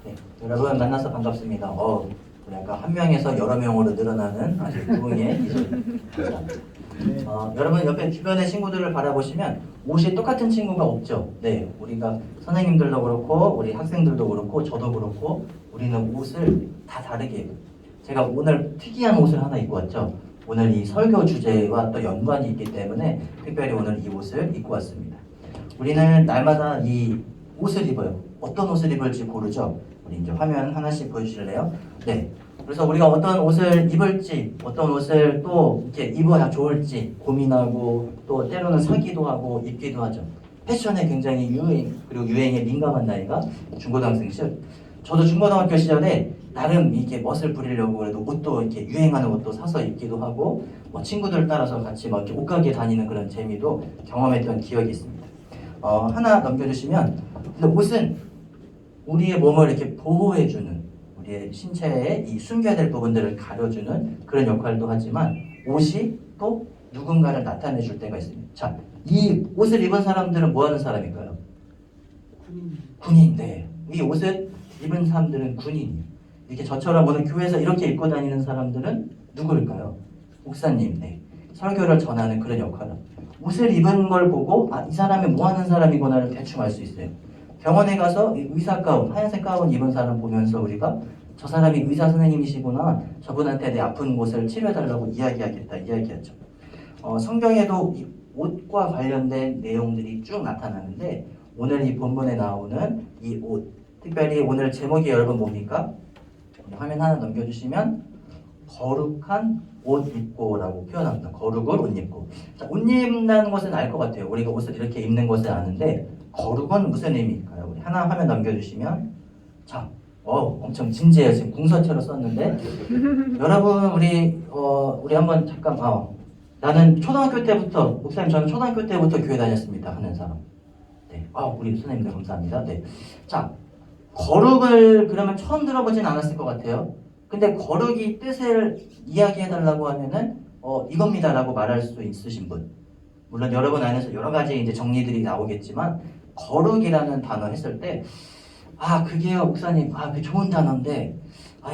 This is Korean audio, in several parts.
네, 여러분 만나서 반갑습니다. 우리 아까 한 명에서 여러 명으로 늘어나는 아주 부흥의 기술. 감사합니다. 여러분 옆에 주변의 친구들을 바라보시면 옷이 똑같은 친구가 없죠. 네, 우리가 선생님들도 그렇고 우리 학생들도 그렇고 저도 그렇고 우리는 옷을 다 다르게 입어요. 제가 오늘 특이한 옷을 하나 입고 왔죠. 오늘 이 설교 주제와 또 연관이 있기 때문에 특별히 오늘 이 옷을 입고 왔습니다. 우리는 날마다 이 옷을 입어요. 어떤 옷을 입을지 고르죠. 우리 이제 화면 하나씩 보여주실래요? 네. 그래서 우리가 어떤 옷을 입을지, 어떤 옷을 또 이렇게 입어야 좋을지 고민하고 또 때로는 사기도 하고 입기도 하죠. 패션에 굉장히 그리고 유행에 민감한 나이가 중고등학생 시절. 저도 중고등학교 시절에 나름 이렇게 멋을 부리려고 그래도 옷도 이렇게 유행하는 옷도 사서 입기도 하고 뭐 친구들 따라서 같이 막 이렇게 옷가게 다니는 그런 재미도 경험했던 기억이 있습니다. 하나 넘겨주시면, 근데 옷은 우리의 몸을 이렇게 보호해주는 우리의 신체에 이 숨겨야 될 부분들을 가려주는 그런 역할도 하지만 옷이 또 누군가를 나타내줄 때가 있습니다. 자, 이 옷을 입은 사람들은 뭐 하는 사람일까요? 군인. 네. 이 옷을 입은 사람들은 군인이에요. 이렇게 저처럼 오늘 교회에서 이렇게 입고 다니는 사람들은 누구일까요? 목사님. 네. 설교를 전하는 그런 역할을. 옷을 입은 걸 보고 이 사람이 뭐 하는 사람이구나를 대충 알 수 있어요. 병원에 가서 의사 가운, 하얀색 가운 입은 사람 보면서 우리가 저 사람이 의사 선생님이시구나, 저분한테 내 아픈 곳을 치료해달라고 이야기하죠. 성경에도 이 옷과 관련된 내용들이 쭉 나타나는데 오늘 이 본문에 나오는 이 옷, 특별히 오늘 제목이 여러분 뭡니까? 화면 하나 넘겨주시면 거룩한 옷 입고라고 표현합니다. 거룩을 옷 입고. 자, 옷 입는다는 것은 알 것 같아요. 우리가 옷을 이렇게 입는 것은 아는데 거룩은 무슨 의미일까요? 우리 하나 화면 넘겨주시면, 자, 엄청 진지해요. 지금 궁서체로 썼는데 여러분 우리 한번 잠깐 나는 초등학교 때부터 목사님 저는 초등학교 때부터 교회 다녔습니다 하는 사람. 네, 우리 선생님들 감사합니다. 네, 자, 거룩을 그러면 처음 들어보진 않았을 것 같아요. 근데 거룩이 뜻을 이야기해달라고 하면은 이겁니다라고 말할 수 있으신 분. 물론 여러분 안에서 여러 가지 이제 정리들이 나오겠지만 거룩이라는 단어 했을 때 그게요 목사님 그 좋은 단어인데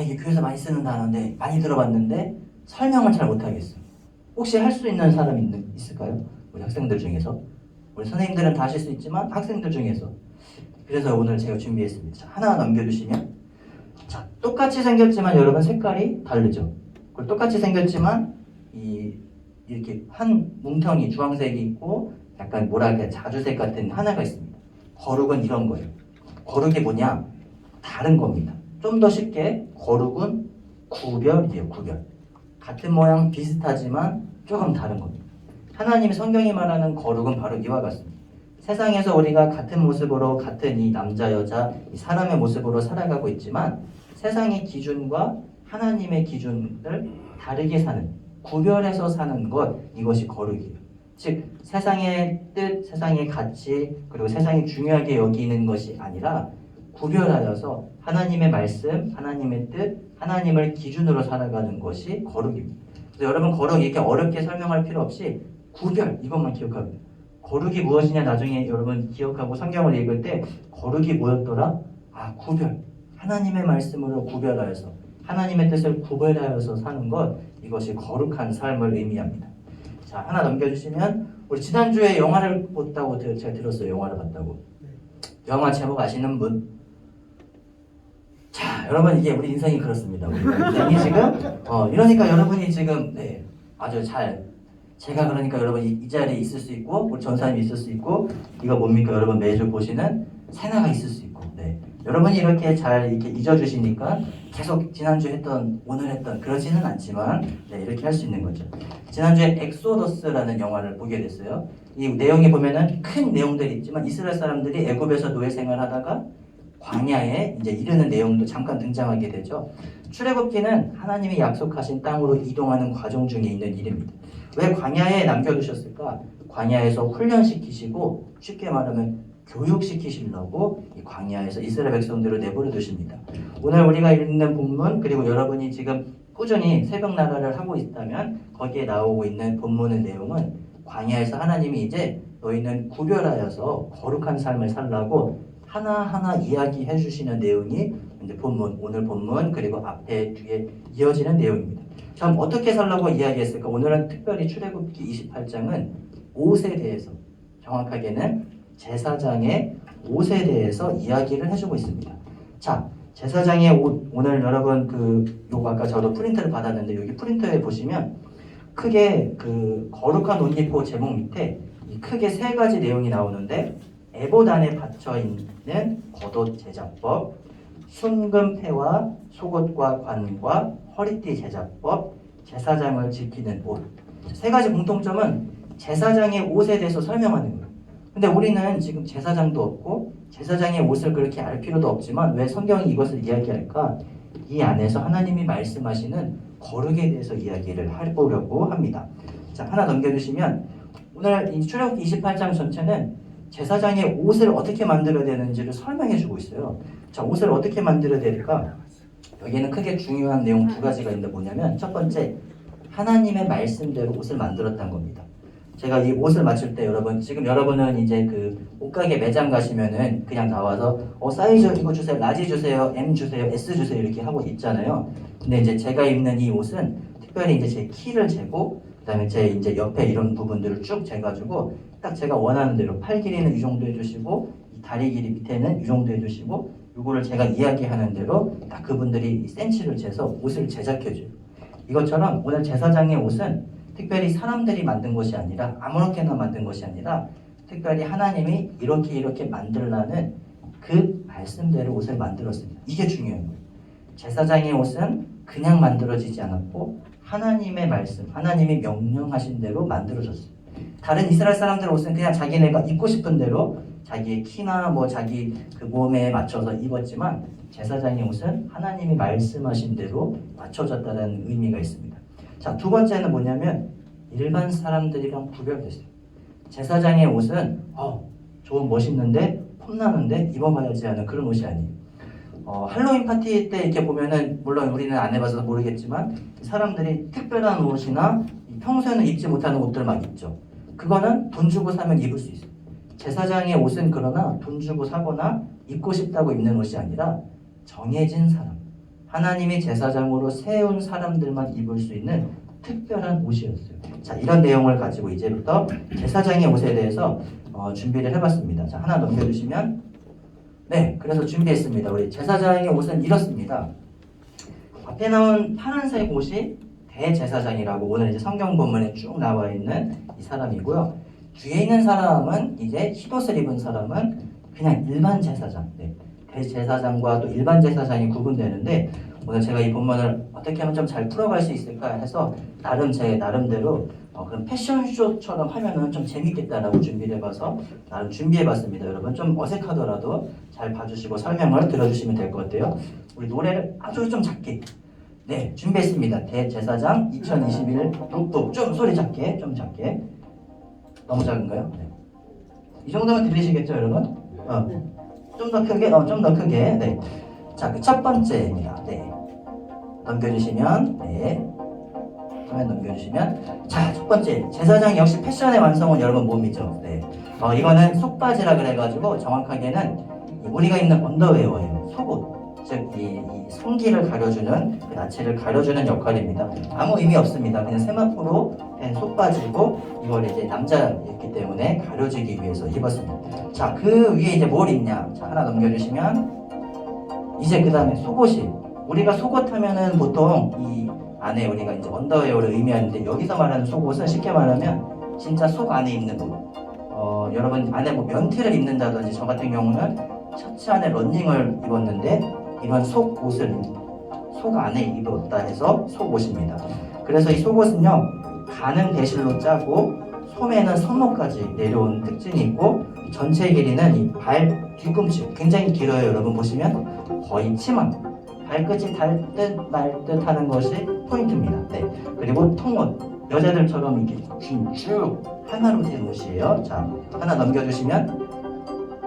이게 교회에서 많이 쓰는 단어인데 많이 들어봤는데 설명을 잘 못하겠어요. 혹시 할 수 있는 사람 있을까요? 우리 학생들 중에서. 우리 선생님들은 다 하실 수 있지만 학생들 중에서. 그래서 오늘 제가 준비했습니다. 자, 하나 넘겨주시면, 자, 똑같이 생겼지만 여러분 색깔이 다르죠. 그리고 똑같이 생겼지만 이렇게 한 뭉텅이 주황색이 있고 약간 뭐랄까 자주색 같은 하나가 있습니다. 거룩은 이런 거예요. 거룩이 뭐냐? 다른 겁니다. 좀 더 쉽게 거룩은 구별이에요. 구별. 같은 모양 비슷하지만 조금 다른 겁니다. 하나님 성경이 말하는 거룩은 바로 이와 같습니다. 세상에서 우리가 같은 모습으로 같은 이 남자 여자 이 사람의 모습으로 살아가고 있지만 세상의 기준과 하나님의 기준을 다르게 사는, 구별해서 사는 것, 이것이 거룩이에요. 즉 세상의 뜻, 세상의 가치, 그리고 세상이 중요하게 여기는 것이 아니라 구별하여서 하나님의 말씀, 하나님의 뜻, 하나님을 기준으로 살아가는 것이 거룩입니다. 그래서 여러분 거룩 이렇게 어렵게 설명할 필요 없이 구별, 이것만 기억하면 돼요. 거룩이 무엇이냐 나중에 여러분 기억하고 성경을 읽을 때 거룩이 뭐였더라? 구별. 하나님의 말씀으로 구별하여서 하나님의 뜻을 구별하여서 사는 것, 이것이 거룩한 삶을 의미합니다. 자, 하나 넘겨주시면, 우리 지난주에 영화를 봤다고 제가 들었어요. 영화를 봤다고. 영화 제목 아시는 분? 자, 여러분 이게 우리 인생이 그렇습니다. 우리 인생이 지금 이러니까 여러분이 지금 아주 잘, 제가 그러니까 여러분 이 자리에 있을 수 있고 우리 전사님이 있을 수 있고 이거 뭡니까 여러분 매주 보시는 세나가 있을 수 있고 여러분이 이렇게 잘 이렇게 잊어주시니까 계속 지난주에 했던 오늘 했던 그러지는 않지만 이렇게 할 수 있는 거죠. 지난주에 엑소더스라는 영화를 보게 됐어요. 이 내용에 보면은 큰 내용들이 있지만 이스라엘 사람들이 애굽에서 노예 생활하다가 광야에 이제 이르는 내용도 잠깐 등장하게 되죠. 출애굽기는 하나님이 약속하신 땅으로 이동하는 과정 중에 있는 일입니다. 왜 광야에 남겨두셨을까? 광야에서 훈련시키시고 쉽게 말하면 교육시키시려고 이 광야에서 이스라엘 백성들을 내버려 두십니다. 오늘 우리가 읽는 본문 그리고 여러분이 지금 꾸준히 새벽 나라를 하고 있다면 거기에 나오고 있는 본문의 내용은 광야에서 하나님이 이제 너희는 구별하여서 거룩한 삶을 살라고 하나하나 이야기해 주시는 내용이 이제 본문, 오늘 본문 그리고 앞에 뒤에 이어지는 내용입니다. 자, 그럼 어떻게 살라고 이야기했을까? 오늘은 특별히 출애굽기 28장은 옷에 대해서, 정확하게는 제사장의 옷에 대해서 이야기를 해주고 있습니다. 자, 제사장의 옷, 오늘 여러분 요거 아까 저도 프린트를 받았는데 여기 프린터에 보시면 크게 거룩한 옷 입고 제목 밑에 크게 세 가지 내용이 나오는데, 에봇 안에 받쳐 있는 겉옷 제작법, 순금패와 속옷과 관과 허리띠 제작법, 제사장을 지키는 옷. 세 가지 공통점은 제사장의 옷에 대해서 설명하는 거예요. 근데 우리는 지금 제사장도 없고 제사장의 옷을 그렇게 알 필요도 없지만 왜 성경이 이것을 이야기할까? 이 안에서 하나님이 말씀하시는 거룩에 대해서 이야기를 해보려고 합니다. 자, 하나 넘겨주시면 오늘 이 출애굽기 28장 전체는 제사장의 옷을 어떻게 만들어야 되는지를 설명해주고 있어요. 자, 옷을 어떻게 만들어야 될까? 여기는 크게 중요한 내용 두 가지가 있는데 뭐냐면, 첫 번째, 하나님의 말씀대로 옷을 만들었다는 겁니다. 제가 이 옷을 맞출 때 지금 여러분은 이제 옷가게 매장 가시면은 그냥 나와서 사이즈 이거 주세요, 라지 주세요, M 주세요, S 주세요 이렇게 하고 있잖아요. 근데 이제 제가 입는 이 옷은 특별히 이제 제 키를 재고 그다음에 제 이제 옆에 이런 부분들을 쭉 재가지고 딱 제가 원하는 대로 팔 길이는 이 정도 해주시고 이 다리 길이 밑에는 이 정도 해주시고 요거를 제가 이야기하는 대로 딱 그분들이 센치를 재서 옷을 제작해줘요. 이것처럼 오늘 제사장의 옷은 특별히 사람들이 만든 것이 아니라 아무렇게나 만든 것이 아니라 특별히 하나님이 이렇게 만들라는 그 말씀대로 옷을 만들었습니다. 이게 중요한 거예요. 제사장의 옷은 그냥 만들어지지 않았고 하나님의 말씀, 하나님이 명령하신 대로 만들어졌어요. 다른 이스라엘 사람들 옷은 그냥 자기네가 입고 싶은 대로 자기의 키나 자기 몸에 맞춰서 입었지만 제사장의 옷은 하나님이 말씀하신 대로 맞춰졌다는 의미가 있습니다. 자, 두 번째는 뭐냐면 일반 사람들이랑 구별됐어요. 제사장의 옷은 좋은 멋있는데 폼나는데 입어봐야지 하는 그런 옷이 아니에요. 할로윈 파티 때 이렇게 보면은 물론 우리는 안 해봐서 모르겠지만 사람들이 특별한 옷이나 평소에는 입지 못하는 옷들 막 입죠. 그거는 돈 주고 사면 입을 수 있어요. 제사장의 옷은 그러나 돈 주고 사거나 입고 싶다고 입는 옷이 아니라 정해진 사람, 하나님이 제사장으로 세운 사람들만 입을 수 있는 특별한 옷이었어요. 자, 이런 내용을 가지고 이제부터 제사장의 옷에 대해서 준비를 해봤습니다. 자, 하나 넘겨주시면, 네, 그래서 준비했습니다. 우리 제사장의 옷은 이렇습니다. 앞에 나온 파란색 옷이 대제사장이라고 오늘 이제 성경 본문에 쭉 나와 있는 이 사람이고요. 뒤에 있는 사람은 이제 흰옷을 입은 사람은 그냥 일반 제사장, 네, 대제사장과 또 일반 제사장이 구분되는데 오늘 제가 이 본문을 어떻게 하면 좀 잘 풀어갈 수 있을까 해서 제 나름대로 그런 패션쇼처럼 하면은 좀 재밌겠다라고 준비를 해봐서 나름 준비해봤습니다. 여러분 좀 어색하더라도 잘 봐주시고 설명을 들어주시면 될 것 같아요. 우리 노래를 아주 좀 작게, 네, 준비했습니다. 대제사장 2021 룩북. 좀 소리 작게, 좀 작게. 너무 작은가요? 네. 이 정도면 들리시겠죠, 여러분? 좀 더 크게, 좀 더 크게. 네. 자, 첫 번째입니다. 네. 넘겨주시면, 네. 화면 넘겨주시면, 자, 첫 번째 제사장 역시 패션의 완성은 여러분 몸이죠. 네. 이거는 속바지라 그래가지고 정확하게는 우리가 입는 언더웨어예요. 속옷. 즉, 이 성기를 가려주는, 그 나체를 가려주는 역할입니다. 아무 의미 없습니다. 그냥 세마포로 된 속바지고, 이걸 이제 남자였기 때문에 가려지기 위해서 입었습니다. 자, 그 위에 이제 뭘 입냐? 자, 하나 넘겨주시면, 이제 그 다음에 속옷이, 우리가 속옷 하면은 보통 이 안에 우리가 이제 언더웨어를 의미하는데, 여기서 말하는 속옷은 쉽게 말하면 진짜 속 안에 입는 옷. 여러분 안에 면티를 입는다든지, 저 같은 경우는 셔츠 안에 러닝을 입었는데 이건 속옷을 속 안에 입었다 해서 속옷입니다. 그래서 이 속옷은요, 가는 배실로 짜고 소매는 손목까지 내려온 특징이 있고, 전체 길이는 이 발 뒤꿈치 굉장히 길어요. 여러분 보시면 거의 치마, 발끝이 닿을 듯 말 듯 하는 것이 포인트입니다. 네. 그리고 통옷, 여자들처럼 이렇게 쭉 하나로 된 옷이에요. 자, 하나 넘겨주시면,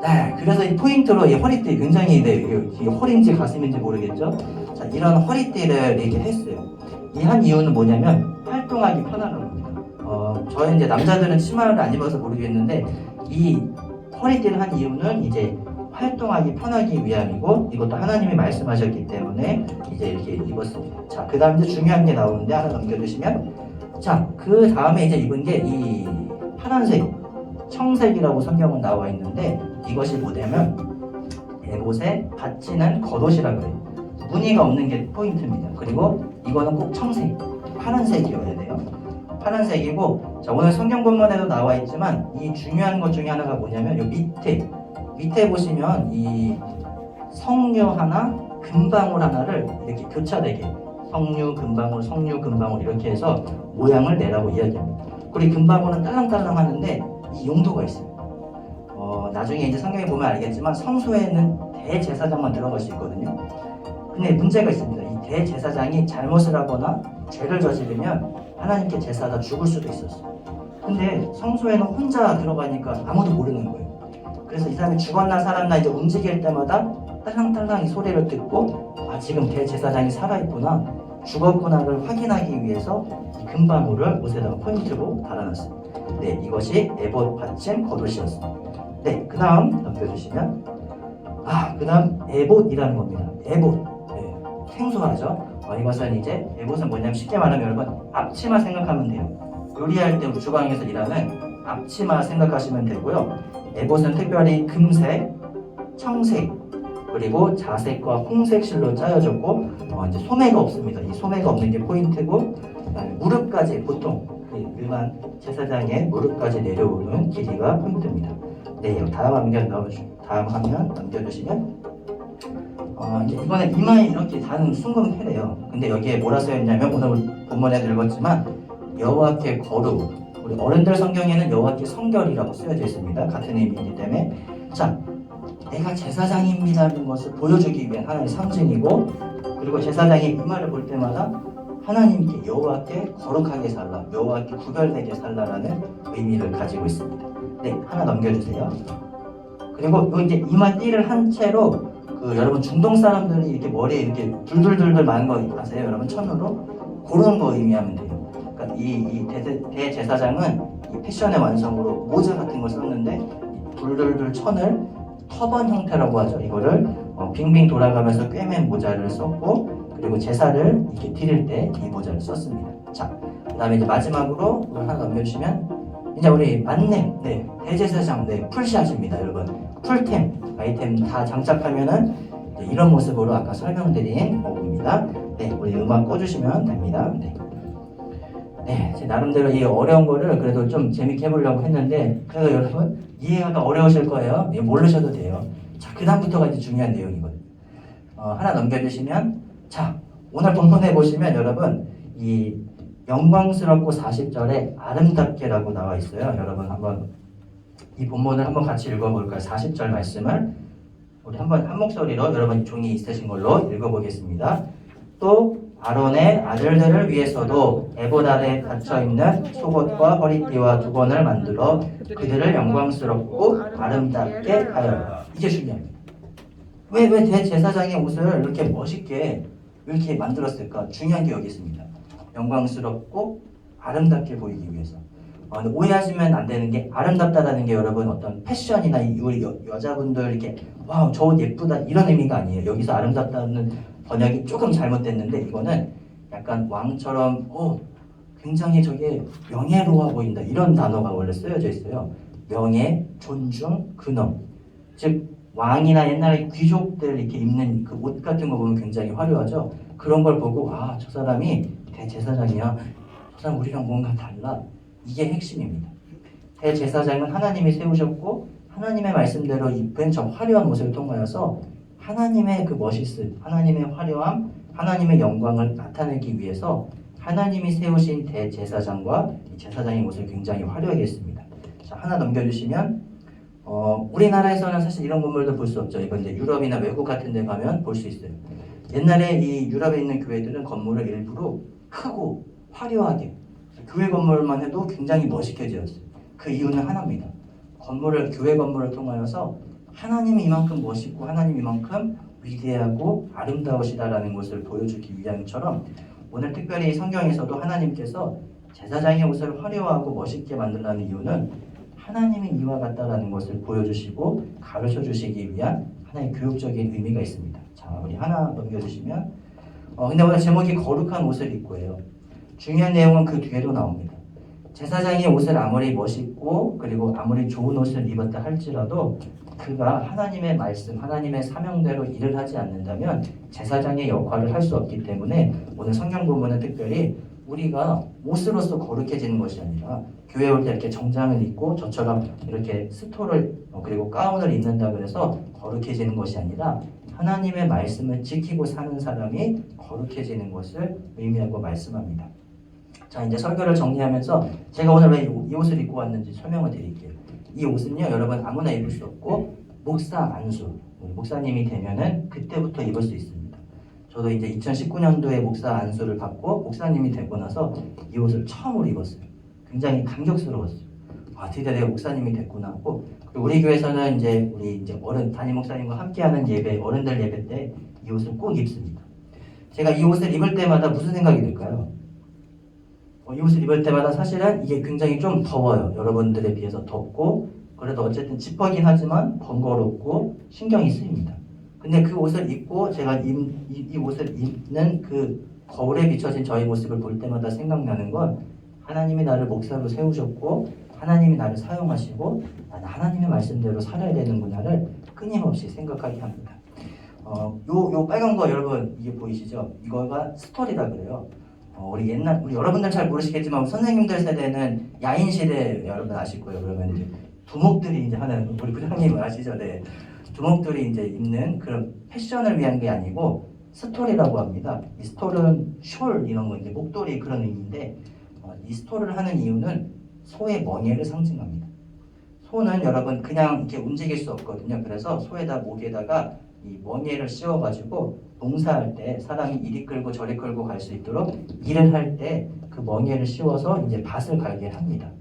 네, 그래서 이 포인트로 이 허리띠 굉장히, 네, 이게 허리인지 가슴인지 모르겠죠? 자, 이런 허리띠를 이렇게 했어요. 이 한 이유는 뭐냐면 활동하기 편하다고 합니다. 저희 이제 남자들은 치마를 안 입어서 모르겠는데 이 허리띠를 한 이유는 이제 활동하기 편하기 위함이고 이것도 하나님이 말씀하셨기 때문에 이제 이렇게 입었습니다. 자, 그 다음 이제 중요한 게 나오는데 하나 넘겨주시면 자, 그 다음에 이제 입은 게 이 파란색, 청색이라고 성경은 나와 있는데 이것이 뭐냐면 에봇에 받치는 겉옷이라고 해요. 무늬가 없는 게 포인트입니다. 그리고 이거는 꼭 청색, 파란색이어야 돼요. 파란색이고 자, 오늘 성경 본문에도 나와 있지만 이 중요한 것 중에 하나가 뭐냐면 이 밑에 보시면 이 성류 하나, 금방울 하나를 이렇게 교차되게 성류, 금방울 이렇게 해서 모양을 내라고 이야기합니다. 그리고 금방울은 딸랑딸랑 하는데 이 용도가 있어요. 나중에 이제 성경에 보면 알겠지만 성소에는 대제사장만 들어갈 수 있거든요. 근데 문제가 있습니다. 이 대제사장이 잘못을 하거나 죄를 저지르면 하나님께 제사하다 죽을 수도 있었어요. 근데 성소에는 혼자 들어가니까 아무도 모르는 거예요. 그래서 이 사람이 죽었나 살았나 이제 움직일 때마다 딸랑딸랑 이 소리를 듣고 아, 지금 대제사장이 살아있구나, 죽었구나를 확인하기 위해서 이 금방울을 옷에다가 포인트로 달아놨습니다. 네, 이것이 에봇 받침 겉옷이었습니다. 네, 그 다음 넘겨주시면 그 다음 에봇이라는 겁니다. 에봇. 네, 생소하죠? 이것은 이제 에봇은 뭐냐면 쉽게 말하면 여러분 앞치마 생각하면 돼요. 요리할 때 주방에서 일하는 앞치마 생각하시면 되고요. 에봇은 특별히 금색, 청색, 그리고 자색과 홍색 실로 짜여졌고 이제 소매가 없습니다. 이 소매가 없는 게 포인트고 그다음에 무릎까지 보통 일반 제사장의 무릎까지 내려오는 길이가 포인트입니다. 네, 다음 화면 넘겨주시면 이제 이번에 이마에 이렇게 단 순금 패래요. 근데 여기에 뭐라 써있냐면 오늘 본문에도 읽었지만 여호와께 거룩, 우리 어른들 성경에는 여호와께 성결이라고 쓰여져 있습니다. 같은 의미이기 때문에 자, 내가 제사장입니다는 것을 보여주기 위한 하나의 상징이고 그리고 제사장이 이마를 볼 때마다 하나님께 여호와께 거룩하게 살라, 여호와께 구별되게 살라라는 의미를 가지고 있습니다. 네, 하나 넘겨주세요. 그리고 이제 이마 띠를 한 채로 여러분 중동 사람들이 이렇게 머리에 이렇게 둘둘둘둘 많은 거 아세요? 여러분 천으로 그런 거 의미하면 돼요. 그러니까 이 대제사장은 이 패션의 완성으로 모자 같은 걸 썼는데 둘둘둘 천을 터번 형태라고 하죠. 이거를 빙빙 돌아가면서 꿰맨 모자를 썼고 그리고 제사를 이렇게 드릴 때 이 모자를 썼습니다. 자, 그다음에 이제 마지막으로 하나 넘겨주시면 이제 우리 만렙, 네, 대제사장, 네, 풀샷입니다, 여러분. 풀템, 아이템 다 장착하면은 이런 모습으로 아까 설명드린 어부입니다. 네, 우리 음악 꺼주시면 됩니다. 네. 네, 제 나름대로 이 어려운 거를 그래도 좀 재밌게 해보려고 했는데 그래도 여러분 이해하기가 어려우실 거예요. 네, 모르셔도 돼요. 자, 그 다음부터가 이제 중요한 내용이거든요. 하나 넘겨주시면 자, 오늘 본문에 보시면 여러분 이 영광스럽고 40절에 아름답게라고 나와 있어요. 여러분 한번 이 본문을 한번 같이 읽어볼까요? 40절 말씀을 우리 한번 한 목소리로 여러분 종이 있으신 걸로 읽어보겠습니다. 또 아론의 아들들을 위해서도 에봇 아래 갇혀있는 속옷과 허리띠와 두건을 만들어 그들을 영광스럽고 아름답게 하여. 이게 중요합니다. 왜 대제사장의 옷을 이렇게 멋있게 이렇게 만들었을까? 중요한 게 여기 있습니다. 영광스럽고 아름답게 보이기 위해서. 근데 오해하시면 안 되는 게 아름답다라는 게 여러분 어떤 패션이나 우리 여자분들 이렇게 와우 저 옷 예쁘다 이런 의미가 아니에요. 여기서 아름답다는 번역이 조금 잘못됐는데 이거는 약간 왕처럼 굉장히 저게 명예로워 보인다 이런 단어가 원래 쓰여져 있어요. 명예, 존중, 근엄. 즉 왕이나 옛날에 귀족들 이렇게 입는 그 옷 같은 거 보면 굉장히 화려하죠. 그런 걸 보고 저 사람이 대제사장이야. 저 사람 우리랑 뭔가 달라. 이게 핵심입니다. 대제사장은 하나님이 세우셨고 하나님의 말씀대로 입은 저 화려한 모습을 통하여서 하나님의 그 멋있음, 하나님의 화려함, 하나님의 영광을 나타내기 위해서 하나님이 세우신 대제사장과 제사장의 모습을 굉장히 화려하게 했습니다. 자, 하나 넘겨주시면 우리나라에서는 사실 이런 건물도 볼 수 없죠. 이건 이제 유럽이나 외국 같은 데 가면 볼 수 있어요. 옛날에 이 유럽에 있는 교회들은 건물을 일부러 크고 화려하게 교회 건물만 해도 굉장히 멋있게 지었어요. 그 이유는 하나입니다. 교회 건물을 통하여서 하나님이 이만큼 멋있고 하나님이 이만큼 위대하고 아름다우시다라는 것을 보여주기 위함처럼 오늘 특별히 성경에서도 하나님께서 제사장의 옷을 화려하고 멋있게 만들라는 이유는 하나님이 이와 같다라는 것을 보여주시고 가르쳐 주시기 위한 하나의 교육적인 의미가 있습니다. 자, 우리 하나 넘겨주시면 근데 오늘 제목이 거룩한 옷을 입고예요. 중요한 내용은 그 뒤에도 나옵니다. 제사장이 옷을 아무리 멋있고 그리고 아무리 좋은 옷을 입었다 할지라도 그가 하나님의 말씀, 하나님의 사명대로 일을 하지 않는다면 제사장의 역할을 할 수 없기 때문에 오늘 성경 본문은 특별히 우리가 옷으로서 거룩해지는 것이 아니라 교회 올 때 이렇게 정장을 입고 저처럼 이렇게 스토를 그리고 가운을 입는다 그래서 거룩해지는 것이 아니라 하나님의 말씀을 지키고 사는 사람이 거룩해지는 것을 의미하고 말씀합니다. 자, 이제 설교를 정리하면서 제가 오늘 왜 이 옷을 입고 왔는지 설명을 드릴게요. 이 옷은요, 여러분 아무나 입을 수 없고 목사 안수, 목사님이 되면은 그때부터 입을 수 있습니다. 저도 이제 2019년도에 목사 안수를 받고 목사님이 되고 나서 이 옷을 처음으로 입었어요. 굉장히 감격스러웠어요. 아, 드디어 내가 목사님이 됐구나 하고, 그리고 우리 교회에서는 우리 어른 담임 목사님과 함께하는 예배, 어른들 예배 때 이 옷을 꼭 입습니다. 제가 이 옷을 입을 때마다 무슨 생각이 들까요? 이 옷을 입을 때마다 사실은 이게 굉장히 좀 더워요. 여러분들에 비해서 덥고, 그래도 어쨌든 지퍼긴 하지만 번거롭고 신경이 쓰입니다. 근데 그 옷을 입고 제가 이 옷을 입는 그 거울에 비춰진 저의 모습을 볼 때마다 생각나는 건 하나님이 나를 목사로 세우셨고 하나님이 나를 사용하시고 나는 하나님의 말씀대로 살아야 되는구나를 끊임없이 생각하게 합니다. 요 빨간 거 여러분 이게 보이시죠? 이거가 스토리라 그래요. 우리 여러분들 잘 모르시겠지만 선생님들 세대는 야인 시대 여러분 아실 거예요. 그러면 이제 두목들이 이제 하는 우리 부장님 아시죠? 네. 두목들이 이제 입는 그런 패션을 위한 게 아니고 스토리라고 합니다. 이 스토리는 숄 이런 거 이제 목도리 그런 의미인데 이 스토리를 하는 이유는 소의 멍에를 상징합니다. 소는 여러분 그냥 이렇게 움직일 수 없거든요. 그래서 소에다 목에다가 이 멍에를 씌워가지고 농사할 때 사람이 이리 끌고 저리 끌고 갈 수 있도록 일을 할 때 그 멍에를 씌워서 이제 밭을 갈게 합니다.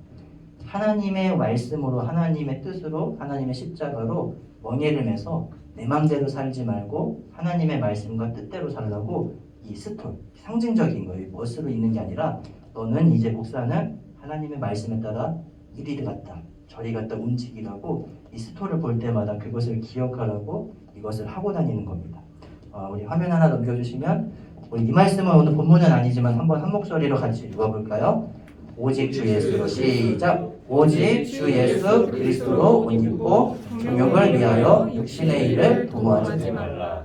하나님의 말씀으로 하나님의 뜻으로 하나님의 십자가로 멍에를 매서 내 맘대로 살지 말고 하나님의 말씀과 뜻대로 살라고 이 스토리 상징적인 거예요. 멋으로 있는 게 아니라 너는 이제 목사는 하나님의 말씀에 따라 이리 갔다 저리 갔다 움직이라고 이 스토리를 볼 때마다 그것을 기억하라고 이것을 하고 다니는 겁니다. 우리 화면 하나 넘겨주시면 우리 이 말씀은 오늘 본문은 아니지만 한번 한 목소리로 같이 읽어볼까요? 오직 주 예수로 시작! 오직 주 예수 그리스도로 옷 입고 정욕을 위하여 육신의 일을 도모하지 말라.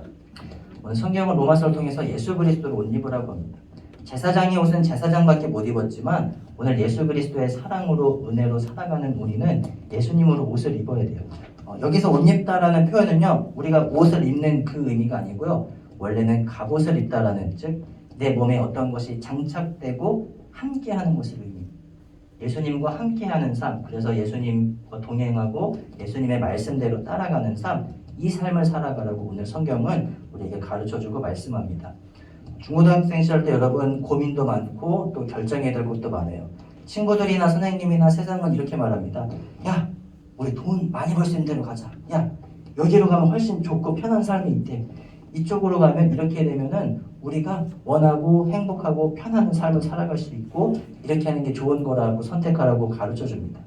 오늘 성경은 로마서를 통해서 예수 그리스도로 옷 입으라고 합니다. 제사장의 옷은 제사장밖에 못 입었지만 오늘 예수 그리스도의 사랑으로 은혜로 살아가는 우리는 예수님으로 옷을 입어야 돼요. 여기서 옷 입다라는 표현은요 우리가 옷을 입는 그 의미가 아니고요 원래는 갑옷을 입다라는 즉 내 몸에 어떤 것이 장착되고 함께하는 것을 의미합니다. 예수님과 함께하는 삶, 그래서 예수님과 동행하고 예수님의 말씀대로 따라가는 삶, 이 삶을 살아가라고 오늘 성경은 우리에게 가르쳐주고 말씀합니다. 중고등학생 시절 때 여러분 고민도 많고 또 결정해야 될 것도 많아요. 친구들이나 선생님이나 세상은 이렇게 말합니다. 야, 우리 돈 많이 벌 수 있는 데로 가자. 야, 여기로 가면 훨씬 좋고 편한 삶이 있대. 이쪽으로 가면 이렇게 되면은 우리가 원하고 행복하고 편한 삶을 살아갈 수 있고 이렇게 하는 게 좋은 거라고 선택하라고 가르쳐 줍니다.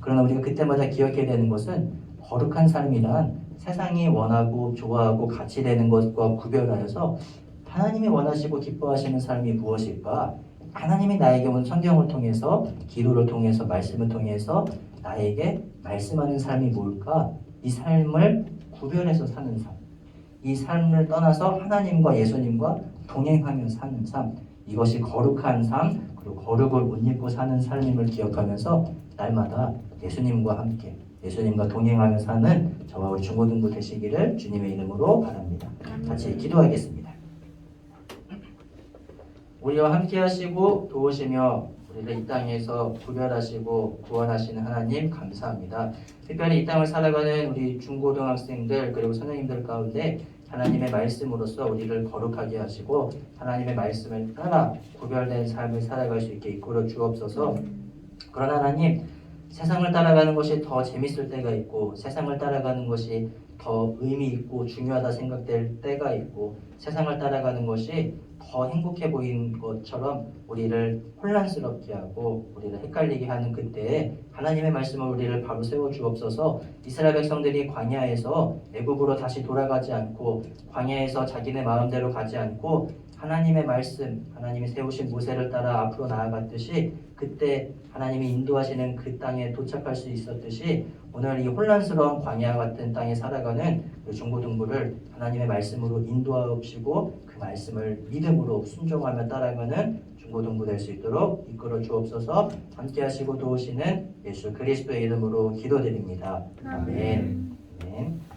그러나 우리가 그때마다 기억해야 되는 것은 거룩한 삶이란 세상이 원하고 좋아하고 같이 되는 것과 구별하여서 하나님이 원하시고 기뻐하시는 삶이 무엇일까? 하나님이 나에게 온 성경을 통해서 기도를 통해서 말씀을 통해서 나에게 말씀하는 삶이 뭘까? 이 삶을 구별해서 사는 삶. 이 삶을 떠나서 하나님과 예수님과 동행하며 사는 삶. 이것이 거룩한 삶, 그리고 거룩을 옷 입고 사는 삶임을 기억하면서 날마다 예수님과 함께 예수님과 동행하며 사는 저와 우리 중고등부 되시기를 주님의 이름으로 바랍니다. 같이 기도하겠습니다. 우리와 함께 하시고 도우시며 우리를 이 땅에서 구별하시고 구원하시는 하나님 감사합니다. 특별히 이 땅을 살아가는 우리 중고등학생들 그리고 선생님들 가운데 하나님의 말씀으로써 우리를 거룩하게 하시고 하나님의 말씀을 따라 구별된 삶을 살아갈 수 있게 이끌어 주옵소서. 그러나 하나님 세상을 따라가는 것이 더 재밌을 때가 있고 세상을 따라가는 것이 더 의미 있고 중요하다 생각될 때가 있고 세상을 따라가는 것이 더 행복해 보이는 것처럼 우리를 혼란스럽게 하고 우리를 헷갈리게 하는 그때에 하나님의 말씀을 우리를 바로 세워 주옵소서. 이스라엘 백성들이 광야에서 애굽으로 다시 돌아가지 않고 광야에서 자기네 마음대로 가지 않고 하나님의 말씀, 하나님이 세우신 모세를 따라 앞으로 나아갔듯이 그때 하나님이 인도하시는 그 땅에 도착할 수 있었듯이 오늘 이 혼란스러운 광야 같은 땅에 살아가는 중고등부를 하나님의 말씀으로 인도하옵시고 그 말씀을 믿음으로 순종하며 따라가는 중고등부 될 수 있도록 이끌어 주옵소서. 함께 하시고 도우시는 예수 그리스도의 이름으로 기도드립니다. 아멘. 아멘.